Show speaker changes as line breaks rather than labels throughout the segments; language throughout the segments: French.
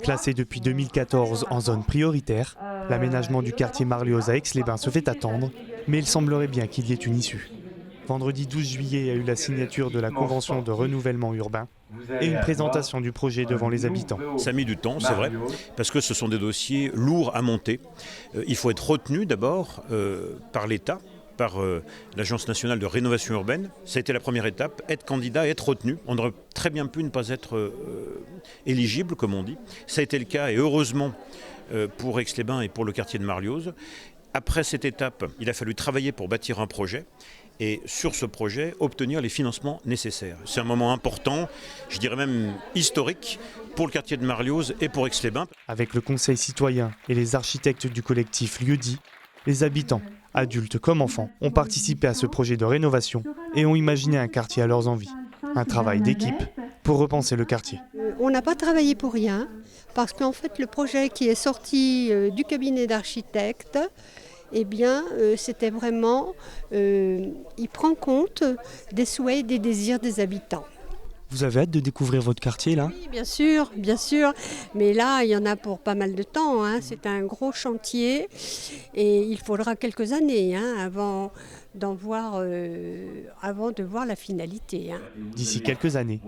Classé depuis 2014 en zone prioritaire, l'aménagement du quartier Marlioz à Aix-les-Bains se fait attendre, mais il semblerait bien qu'il y ait une issue. Vendredi 12 juillet, il y a eu la signature de la convention de renouvellement urbain et une présentation du projet devant les habitants.
Ça a mis du temps, c'est vrai, parce que ce sont des dossiers lourds à monter. Il faut être retenu d'abord par l'État, par l'Agence nationale de rénovation urbaine. Ça a été la première étape, être candidat et être retenu. On aurait très bien pu ne pas être éligible, comme on dit. Ça a été le cas, et heureusement pour Aix-les-Bains et pour le quartier de Marlioz. Après cette étape, il a fallu travailler pour bâtir un projet et sur ce projet, obtenir les financements nécessaires. C'est un moment important, je dirais même historique, pour le quartier de Marlioz et pour Aix-les-Bains.
Avec le conseil citoyen et les architectes du collectif Lieu-dit, les habitants, adultes comme enfants, ont participé à ce projet de rénovation et ont imaginé un quartier à leurs envies. Un travail d'équipe pour repenser le quartier.
On n'a pas travaillé pour rien, parce qu'en fait le projet qui est sorti du cabinet d'architectes, eh bien, c'était vraiment, il prend compte des souhaits et des désirs des habitants.
Vous avez hâte de découvrir votre quartier là ?
Oui, bien sûr, mais là, il y en a pour pas mal de temps, hein. C'est un gros chantier et il faudra quelques années avant de voir la finalité.
D'ici quelques années,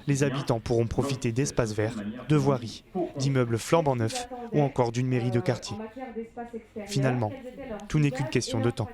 les habitants pourront profiter d'espaces verts, de voiries, d'immeubles flambant neufs ou encore d'une mairie de quartier. Finalement, tout n'est qu'une question de temps.